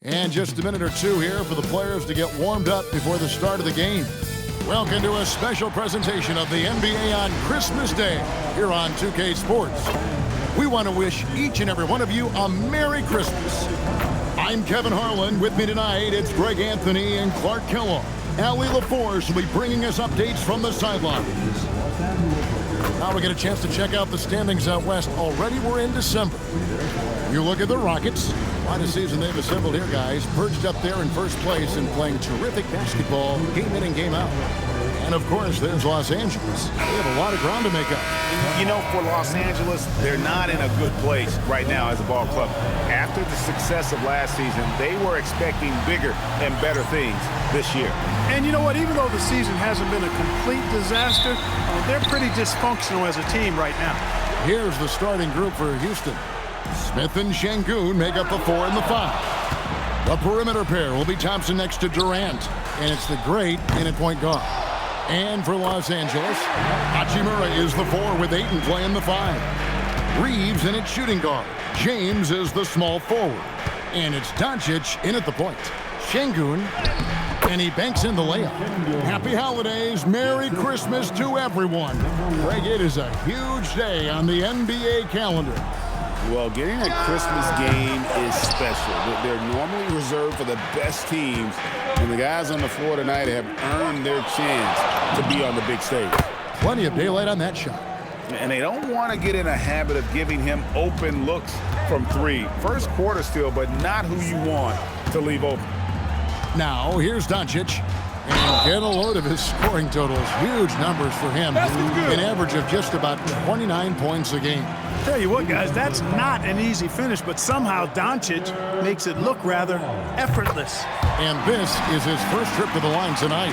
And just a minute or two here for the players to get warmed up before the start of the game. Welcome to a special presentation of the NBA on Christmas Day here on 2K Sports. We want to wish each and every one of you a Merry Christmas. I'm Kevin Harlan. With me tonight, it's Greg Anthony and Clark Kellogg. Allie LaForce will be bringing us updates from the sidelines. Now we get a chance to check out the standings out west. Already we're in December. You look at the Rockets. Quite a season they've assembled here, guys. Perched up there in first place and playing terrific basketball game in and game out. And, of course, there's Los Angeles. They have a lot of ground to make up. You know, for Los Angeles, they're not in a good place right now as a ball club. After the success of last season, they were expecting bigger and better things this year. And you know what? Even though the season hasn't been a complete disaster, they're pretty dysfunctional as a team right now. Here's the starting group for Houston. Smith and Şengün make up the 4 and the 5. The perimeter pair will be Thompson next to Durant. And it's the great in at point guard. And for Los Angeles, Hachimura is the 4 with Ayton playing the 5. Reeves in at shooting guard. James is the small forward. And it's Doncic in at the point. Şengün, and he banks in the layup. Happy holidays, Merry Christmas to everyone. Greg, it is a huge day on the NBA calendar. Well, getting a Christmas game is special. They're normally reserved for the best teams, and the guys on the floor tonight have earned their chance to be on the big stage. Plenty of daylight on that shot. And they don't want to get in a habit of giving him open looks from 3. First quarter still, but not who you want to leave open. Now, here's Doncic. And get a load of his scoring totals. Huge numbers for him. An average of just about 29 points a game. Tell you what, guys, that's not an easy finish, but somehow Doncic makes it look rather effortless. And this is his first trip to the line tonight.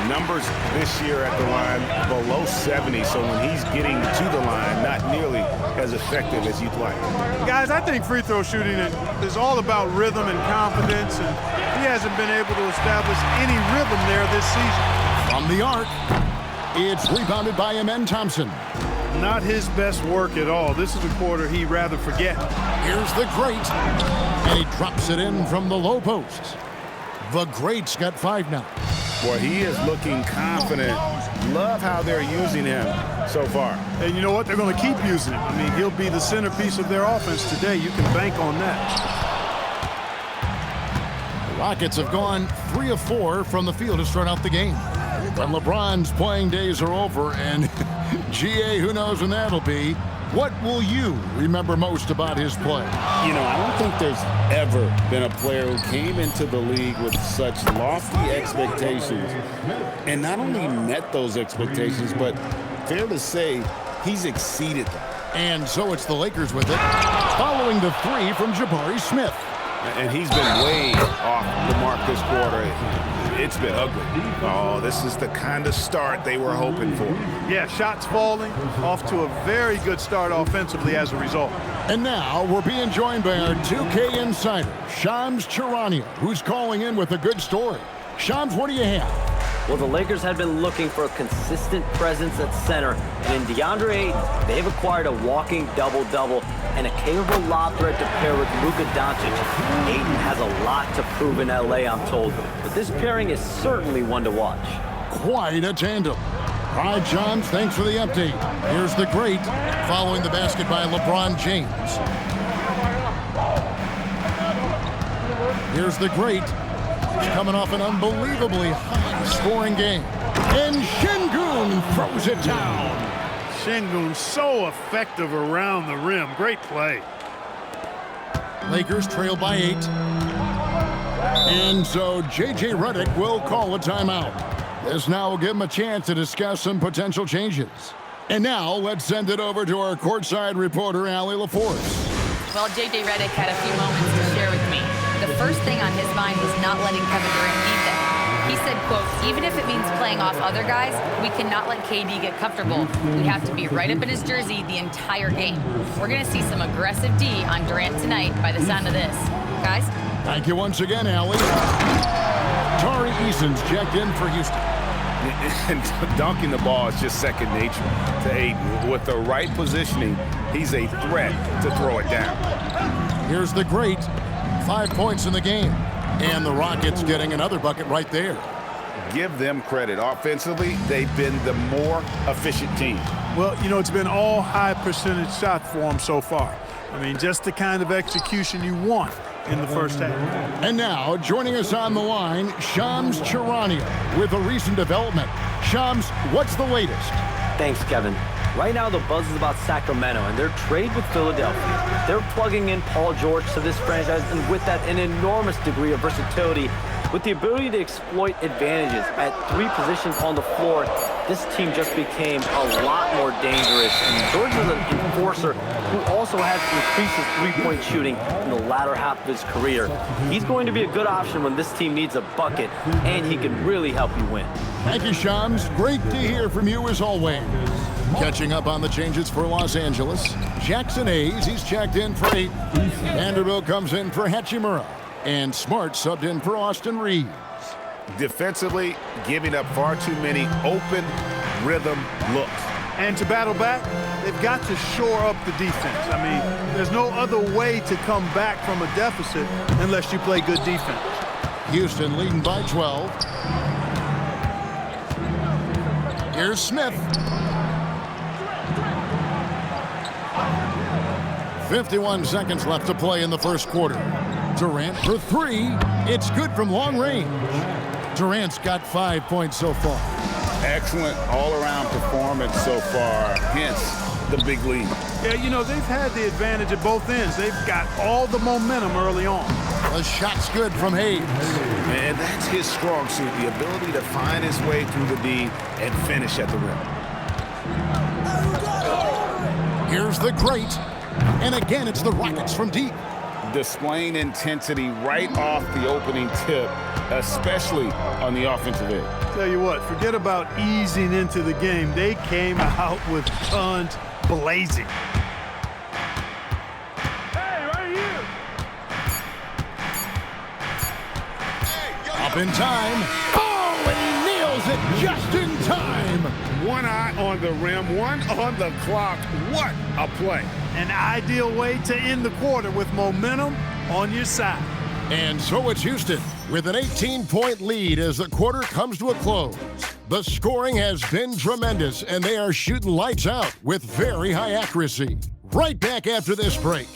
Numbers this year at the line below 70, so when he's getting to the line, not nearly as effective as you'd like. Guys, I think free throw shooting is all about rhythm and confidence, and he hasn't been able to establish any rhythm there this season. From the arc, it's rebounded by Amen Thompson. Not his best work at all. This is a quarter he'd rather forget. Here's the Great, and he drops it in from the low post. The Great's got 5 now. Boy, he is looking confident. Love how they're using him so far. And you know what? They're going to keep using him. I mean, he'll be the centerpiece of their offense today. You can bank on that. The Rockets have gone 3 of 4 from the field to start out the game. But LeBron's playing days are over, and GA, who knows when that'll be. What will you remember most about his play? You know, I don't think there's ever been a player who came into the league with such lofty expectations and not only met those expectations, but fair to say, he's exceeded them. And so it's the Lakers with it, following the 3 from Jabari Smith. And he's been way off the mark this quarter. It's been ugly. Oh, this is the kind of start they were hoping for. Yeah, shots falling, off to a very good start offensively as a result. And now we're being joined by our 2K insider, Shams Charania, who's calling in with a good story. Shams, what do you have? Well, the Lakers had been looking for a consistent presence at center, and in DeAndre Ayton, they've acquired a walking double-double and a capable lob threat to pair with Luka Doncic. Ayton has a lot to prove in LA, I'm told, but this pairing is certainly one to watch. Quite a tandem. All right, Shams, thanks for the update. Here's the Great, following the basket by LeBron James. Here's the Great. He's coming off an unbelievably high-scoring game. And Şengün throws it down. Şengün so effective around the rim. Great play. Lakers trail by 8. And so J.J. Redick will call a timeout. This now will give him a chance to discuss some potential changes. And now let's send it over to our courtside reporter, Allie LaForce. Well, J.J. Redick had a few moments to share with me. The first thing on his mind was not letting Kevin Durant beat them. He said, quote, even if it means playing off other guys, we cannot let KD get comfortable. We have to be right up in his jersey the entire game. We're going to see some aggressive D on Durant tonight by the sound of this. Guys? Thank you once again, Allie. Tari Eason's checked in for Houston. And dunking the ball is just second nature to Ayton. With the right positioning, he's a threat to throw it down. Here's the Great. 5 points in the game. And the Rockets getting another bucket right there. Give them credit. Offensively, they've been the more efficient team. Well, you know, it's been all high percentage shots for them so far. I mean, just the kind of execution you want in the first half. And now, joining us on the line, Shams Charania with a recent development. Shams, what's the latest? Thanks, Kevin. Right now, the buzz is about Sacramento and their trade with Philadelphia. They're plugging in Paul George to this franchise, and with that, an enormous degree of versatility. With the ability to exploit advantages at 3 positions on the floor, this team just became a lot more dangerous. And George is an enforcer who also has increased his three-point shooting in the latter half of his career. He's going to be a good option when this team needs a bucket, and he can really help you win. Thank you, Shams. Great to hear from you as always. Catching up on the changes for Los Angeles, Jackson Hayes, he's checked in for 8. Vanderbilt comes in for Hachimura. And Smart subbed in for Austin Reeves. Defensively, giving up far too many open rhythm looks. And to battle back, they've got to shore up the defense. I mean, there's no other way to come back from a deficit unless you play good defense. Houston leading by 12. Here's Smith. 51 seconds left to play in the first quarter. Durant for 3. It's good from long range. Durant's got 5 points so far. Excellent all-around performance so far, hence the big lead. Yeah, you know, they've had the advantage at both ends. They've got all the momentum early on. The shot's good from Hayes. And that's his strong suit, the ability to find his way through the D and finish at the rim. Here's the great. And again, it's the Rockets from deep. Displaying intensity right off the opening tip, especially on the offensive end. Tell you what, forget about easing into the game. They came out with guns blazing. Hey, right here. Up in time. Oh, and he nails it just in time. One eye on the rim, one on the clock. What a play. An ideal way to end the quarter with momentum on your side. And so it's Houston with an 18-point lead as the quarter comes to a close. The scoring has been tremendous, and they are shooting lights out with very high accuracy. Right back after this break.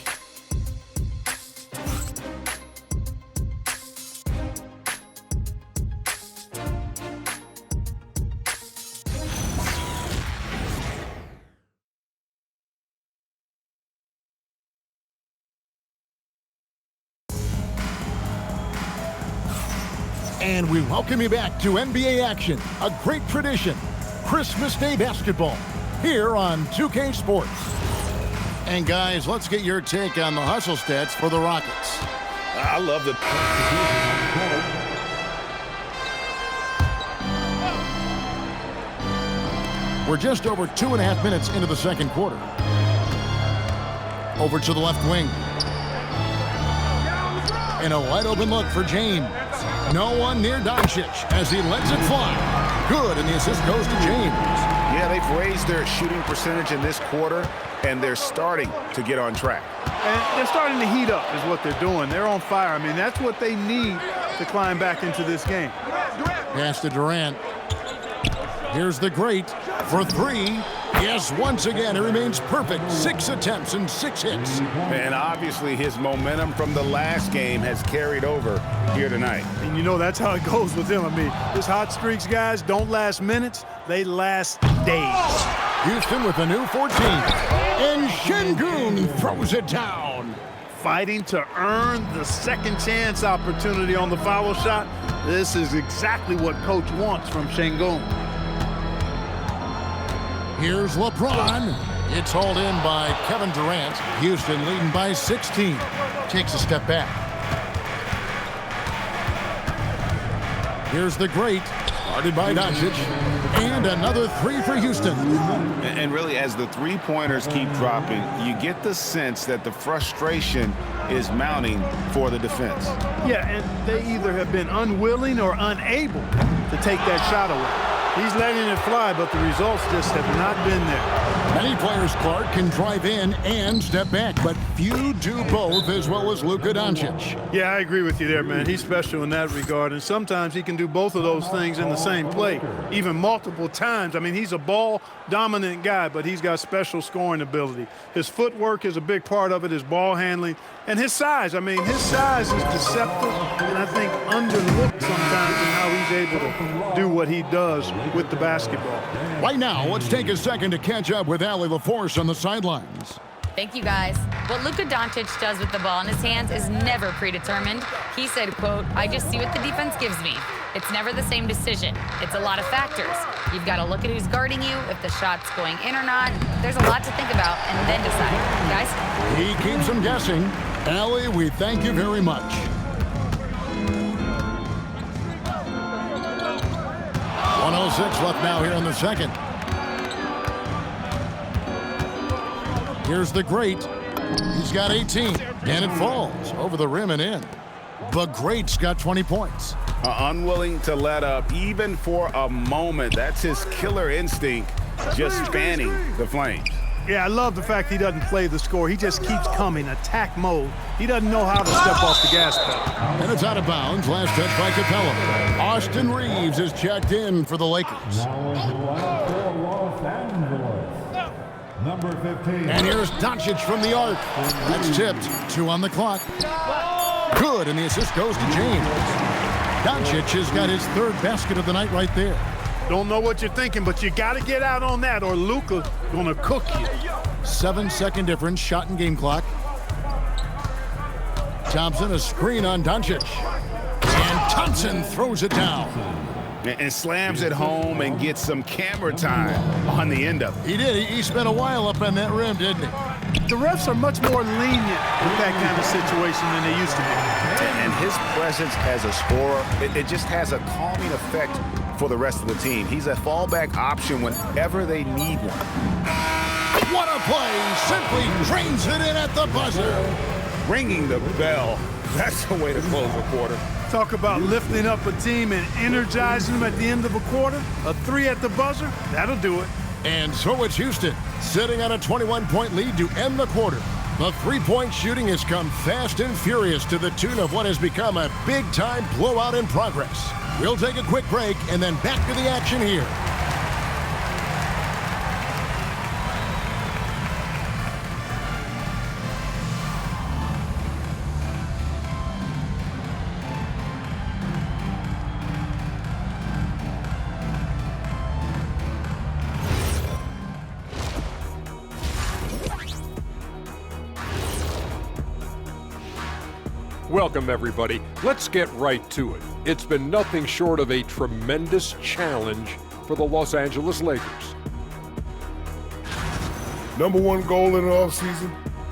And we welcome you back to NBA action, a great tradition, Christmas Day basketball, here on 2K Sports. And guys, let's get your take on the hustle stats for the Rockets. I love the... We're just over 2.5 minutes into the second quarter. Over to the left wing. And a wide open look for James. No one near Doncic as he lets it fly. Good, and the assist goes to James. Yeah, they've raised their shooting percentage in this quarter, and they're starting to get on track. And they're starting to heat up is what they're doing. They're on fire. I mean, that's what they need to climb back into this game. Pass to Durant. Here's the great for 3. Yes, once again, it remains perfect. 6 attempts and 6 hits. And obviously his momentum from the last game has carried over here tonight. And you know that's how it goes with him. I mean, his hot streaks, guys, don't last minutes. They last days. Houston with a new 14. And Şengün throws it down. Fighting to earn the second chance opportunity on the foul shot. This is exactly what coach wants from Şengün. Here's LeBron. It's hauled in by Kevin Durant. Houston leading by 16. Takes a step back. Here's the great. Guarded by Doncic. And another 3 for Houston. And really, as the three-pointers keep dropping, you get the sense that the frustration is mounting for the defense. Yeah, and they either have been unwilling or unable to take that shot away. He's letting it fly, but the results just have not been there. Many players, Clark, can drive in and step back, but few do both as well as Luka Doncic. Yeah, I agree with you there, man. He's special in that regard, and sometimes he can do both of those things in the same play, even multiple times. I mean, he's a ball-dominant guy, but he's got special scoring ability. His footwork is a big part of it, his ball handling, and his size. I mean, his size is deceptive, and I think underlooked sometimes in how he's able to do what he does with the basketball. Right now, let's take a second to catch up with Allie LaForce on the sidelines. Thank you, guys. What Luka Doncic does with the ball in his hands is never predetermined. He said, quote, "I just see what the defense gives me. It's never the same decision. It's a lot of factors. You've got to look at who's guarding you, if the shot's going in or not. There's a lot to think about and then decide." Guys? He keeps them guessing. Allie, we thank you very much. 1:06 left now here in the second. Here's the great. He's got 18, and it falls over the rim and in. The great's got 20 points. Unwilling to let up even for a moment. That's his killer instinct, just fanning the flames. Yeah, I love the fact he doesn't play the score. He just keeps coming, attack mode. He doesn't know how to step off the gas pedal. And it's out of bounds. Last touch by Capella. Austin Reeves is checked in for the Lakers. Number 15. And here's Doncic from the arc. That's tipped. 2 on the clock. Good, and the assist goes to James. Doncic has got his 3rd basket of the night right there. Don't know what you're thinking, but you got to get out on that or Luka's going to cook you. 7-second difference, shot and game clock. Thompson, a screen on Doncic. And Thompson throws it down. And slams it home and gets some camera time on the end of it. He did. He spent a while up on that rim, didn't he? The refs are much more lenient with that kind of situation than they used to be. And his presence as a scorer, it just has a calming effect for the rest of the team. He's a fallback option whenever they need one. What a play! Simply drains it in at the buzzer. Ringing the bell. That's the way to close a quarter. Talk about lifting up a team and energizing them at the end of a quarter. A 3 at the buzzer, that'll do it. And so it's Houston, sitting on a 21-point lead to end the quarter. The three-point shooting has come fast and furious to the tune of what has become a big-time blowout in progress. We'll take a quick break and then back to the action here. Welcome, everybody. Let's get right to it. It's been nothing short of a tremendous challenge for the Los Angeles Lakers. Number one goal in the offseason,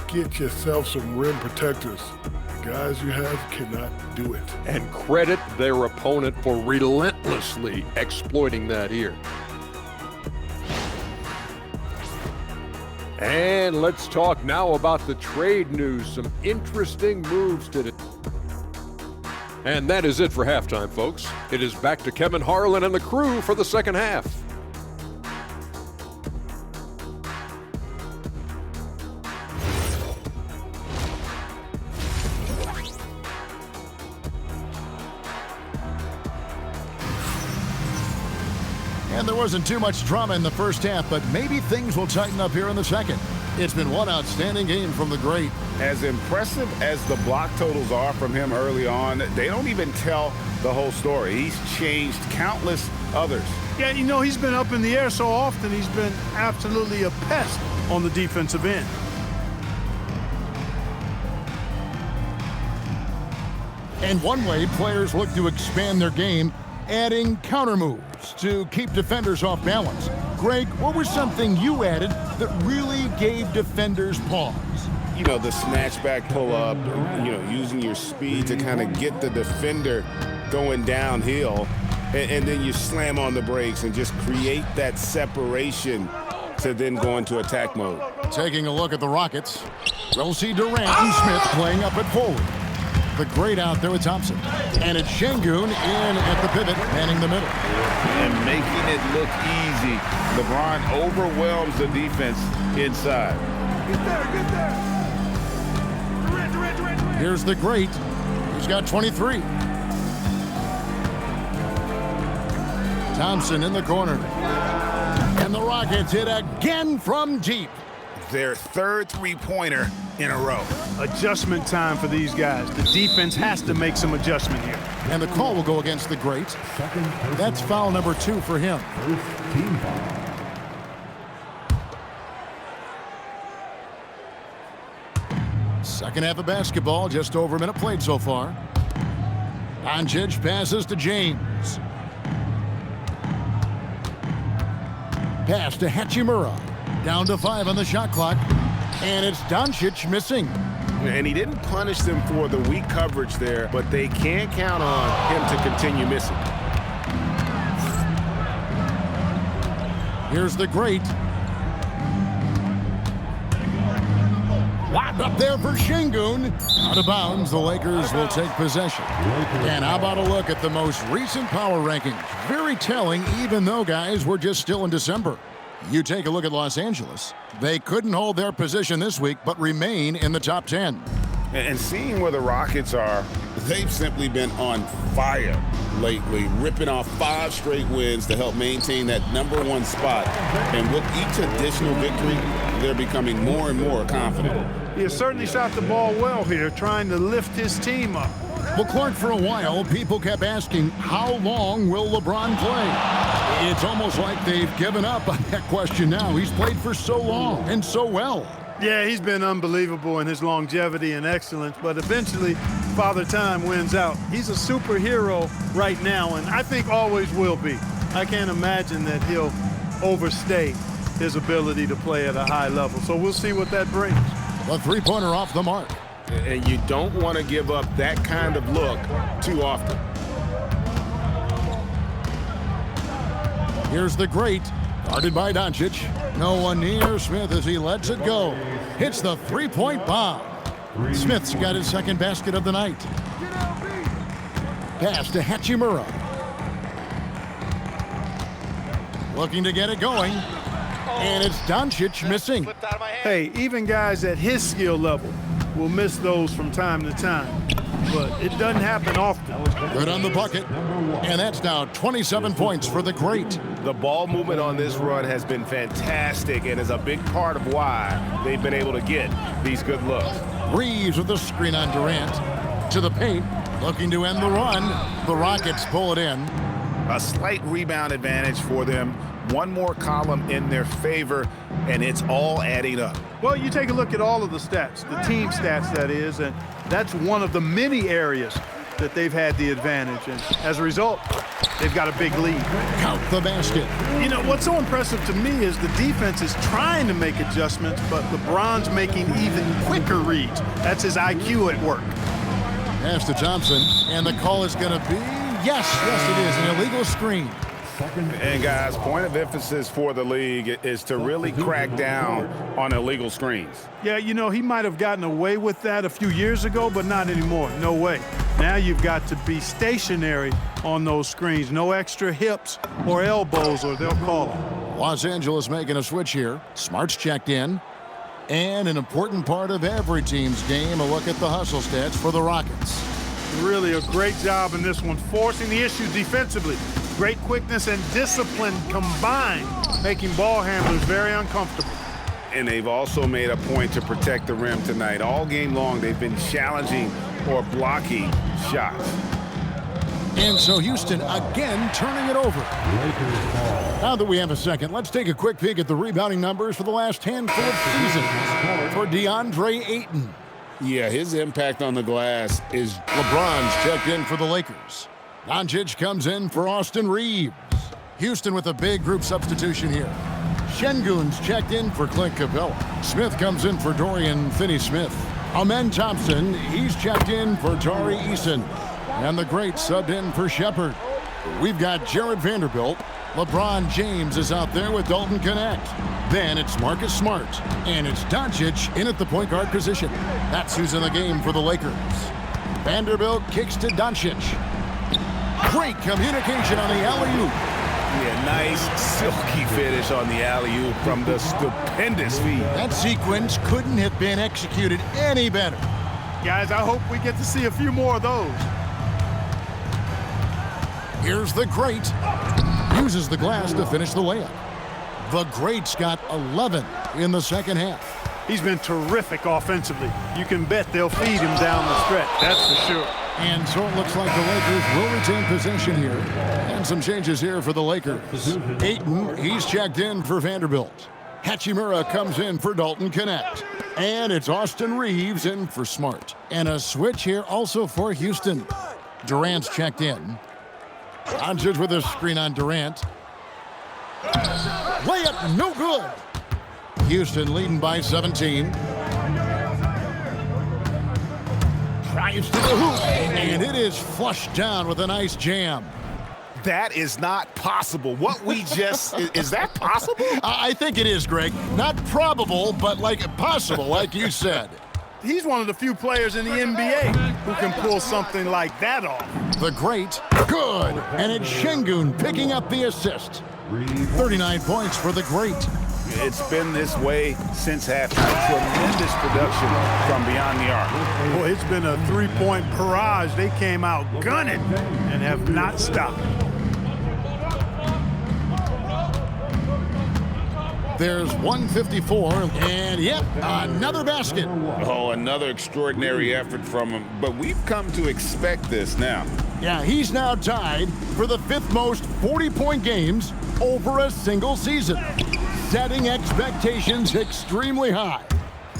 get yourself some rim protectors. The guys you have cannot do it. And credit their opponent for relentlessly exploiting that here. And let's talk now about the trade news. Some interesting moves today. And that is it for halftime, folks. It is back to Kevin Harlan and the crew for the second half. And there wasn't too much drama in the first half, but maybe things will tighten up here in the second. It's been one outstanding game from the great. As impressive as the block totals are from him early on, they don't even tell the whole story. He's changed countless others. Yeah, you know, he's been up in the air so often, he's been absolutely a pest on the defensive end. And one way players look to expand their game, adding counter moves to keep defenders off balance. Greg, what was something you added that really gave defenders pause? You know, the snatch back pull up, you know, using your speed to kind of get the defender going downhill, and then you slam on the brakes and just create that separation to then go into attack mode. Taking a look at the Rockets, we'll see Durant and Smith playing up at forward. The great out there with Thompson. And it's Şengün in at the pivot, manning the middle. And making it look easy. LeBron overwhelms the defense inside. Get there. Here's the great. He's got 23. Thompson in the corner. And the Rockets hit again from deep. Their third three-pointer in a row. Adjustment time for these guys. The defense has to make some adjustment here. And the call will go against the great. That's foul number 2 for him. First team foul. Second half of basketball, just over a minute played so far. Doncic passes to James. Pass to Hachimura. Down to 5 on the shot clock. And it's Doncic missing. And he didn't punish them for the weak coverage there, but they can't count on him to continue missing. Here's the great. Wide up there for Şengün. Out of bounds, the Lakers will take possession. And how about a look at the most recent power rankings? Very telling, even though, guys, we're just still in December. You take a look at Los Angeles. They couldn't hold their position this week, but remain in the top 10. And seeing where the Rockets are, they've simply been on fire lately, ripping off 5 straight wins to help maintain that #1 spot. And with each additional victory, they're becoming more and more confident. He has certainly shot the ball well here, trying to lift his team up. Well, Clark, for a while, people kept asking, how long will LeBron play? It's almost like they've given up on that question now. He's played for so long and so well. Yeah, he's been unbelievable in his longevity and excellence, but eventually Father Time wins out. He's a superhero right now, and I think always will be. I can't imagine that he'll overstay his ability to play at a high level. So we'll see what that brings. A three-pointer off the mark. And you don't want to give up that kind of look too often. Here's the great, guarded by Doncic. No one near Smith as he lets it go. Hits the three-point bomb. Smith's got his second basket of the night. Pass to Hachimura. Looking to get it going. And it's Doncic missing. Hey, even guys at his skill level will miss those from time to time, but it doesn't happen often. Good on the bucket, and that's now 27 points for the great. The ball movement on this run has been fantastic and is a big part of why they've been able to get these good looks. Reeves with the screen on Durant. To the paint, looking to end the run. The Rockets pull it in. A slight rebound advantage for them. One more column in their favor, and it's all adding up. Well, you take a look at all of the stats, the team stats that is, and that's one of the many areas that they've had the advantage. And as a result, they've got a big lead. Count the basket. You know, what's so impressive to me is the defense is trying to make adjustments, but LeBron's making even quicker reads. That's his IQ at work. Pass to Thompson, and the call is going to be, yes, it is, an illegal screen. And guys, point of emphasis for the league is to really crack down on illegal screens. Yeah, you know, he might have gotten away with that a few years ago, but not anymore. No way. Now you've got to be stationary on those screens. No extra hips or elbows, or they'll call them. Los Angeles making a switch here. Smart's checked in. And an important part of every team's game, a look at the hustle stats for the Rockets. Really a great job in this one, forcing the issue defensively. Great quickness and discipline combined, making ball handlers very uncomfortable. And they've also made a point to protect the rim tonight. All game long, they've been challenging or blocking shots. And so Houston again turning it over. Now that we have a second, let's take a quick peek at the rebounding numbers for the last handful of seasons for DeAndre Ayton. Yeah, his impact on the glass is... LeBron's checked in for the Lakers. Doncic comes in for Austin Reeves. Houston with a big group substitution here. Şengün's checked in for Clint Capella. Smith comes in for Dorian Finney-Smith. Amen Thompson, he's checked in for Tari Eason. And the great subbed in for Shepherd. We've got Jared Vanderbilt. LeBron James is out there with Dalton Connect. Then it's Marcus Smart. And it's Doncic in at the point guard position. That's who's in the game for the Lakers. Vanderbilt kicks to Doncic. Great communication on the alley-oop. Yeah, nice silky finish on the alley-oop from the stupendous feed. That sequence couldn't have been executed any better. Guys, I hope we get to see a few more of those. Here's the Great. Uses the glass to finish the layup. The Great's got 11 in the second half. He's been terrific offensively. You can bet they'll feed him down the stretch, that's for sure. And so it looks like the Lakers will retain possession here. And some changes here for the Lakers. Ayton, he's checked in for Vanderbilt. Hachimura comes in for Dalton Connect. And it's Austin Reeves in for Smart. And a switch here also for Houston. Durant's checked in. Doncic with a screen on Durant. Layup no good. Houston leading by 17. Drives to the hoop, and it is flushed down with a nice jam. That is not possible. What we just, is that possible? I think it is, Greg. Not probable, but like possible, like you said. He's one of the few players in the NBA who can pull something like that off. The Great, good. And it's Şengün picking up the assist. 39 points for the Great. It's been this way since halftime. Tremendous production from beyond the arc. Boy, it's been a three-point barrage. They came out gunning and have not stopped. There's 154, and yep, another basket. Oh, another extraordinary effort from him. But we've come to expect this now. Yeah, he's now tied for the 5th most 40-point games over a single season, setting expectations extremely high.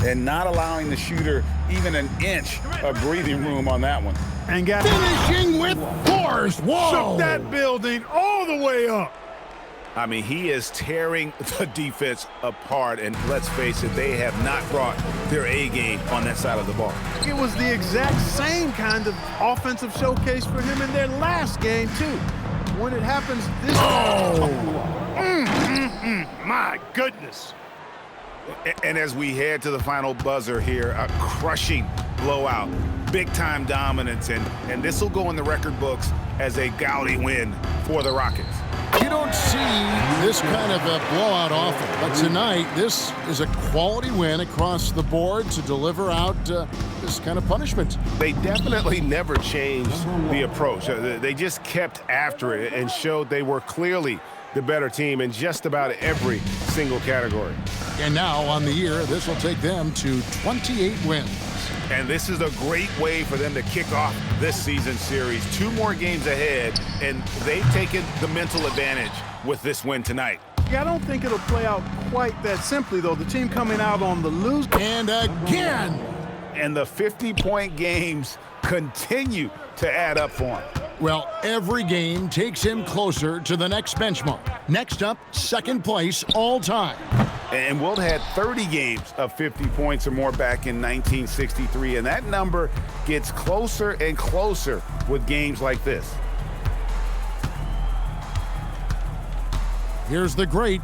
And not allowing the shooter even an inch of breathing room on that one. And got finishing with force. Whoa! Shook that building all the way up. I mean, he is tearing the defense apart, and let's face it, they have not brought their A game on that side of the ball. It was the exact same kind of offensive showcase for him in their last game, too. When it happens this my goodness. And as we head to the final buzzer here, a crushing blowout, big-time dominance, and this will go in the record books as a gaudy win for the Rockets. You don't see this kind of a blowout often, but tonight this is a quality win across the board to deliver out this kind of punishment. They definitely never changed the approach. They just kept after it and showed they were clearly the better team in just about every single category. And now on the year, this will take them to 28 wins. And this is a great way for them to kick off this season series. 2 more games ahead, and they've taken the mental advantage with this win tonight. Yeah, I don't think it'll play out quite that simply, though. The team coming out on the lose. And again. And the 50-point games continue to add up for him. Well, every game takes him closer to the next benchmark. Next up, 2nd place all time. And Wilt had 30 games of 50 points or more back in 1963, and that number gets closer and closer with games like this. Here's the Great.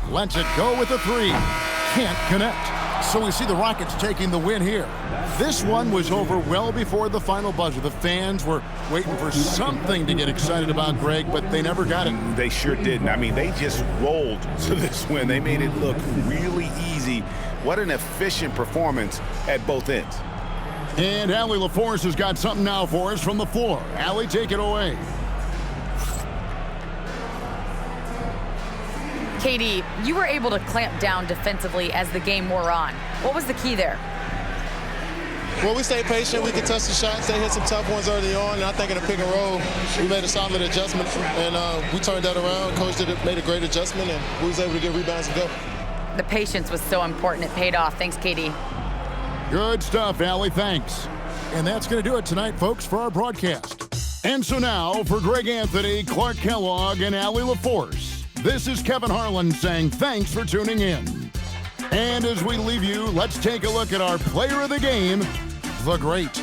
Lets it go with a 3. Can't connect. So we see the Rockets taking the win here. This one was over well before the final buzzer. The fans were waiting for something to get excited about, Greg, but they never got it. They sure didn't. I mean, they just rolled to this win. They made it look really easy. What an efficient performance at both ends. And Allie LaForce has got something now for us from the floor. Allie, take it away. KD, you were able to clamp down defensively as the game wore on. What was the key there? Well, we stayed patient. We could touch the shots. They hit some tough ones early on. And I think in the pick and roll, we made a solid adjustment. And we turned that around. Coach made a great adjustment, and we was able to get rebounds and go. The patience was so important. It paid off. Thanks, KD. Good stuff, Allie. Thanks. And that's going to do it tonight, folks, for our broadcast. And so now, for Greg Anthony, Clark Kellogg, and Allie LaForce, this is Kevin Harlan saying thanks for tuning in. And as we leave you, let's take a look at our player of the game, the Great.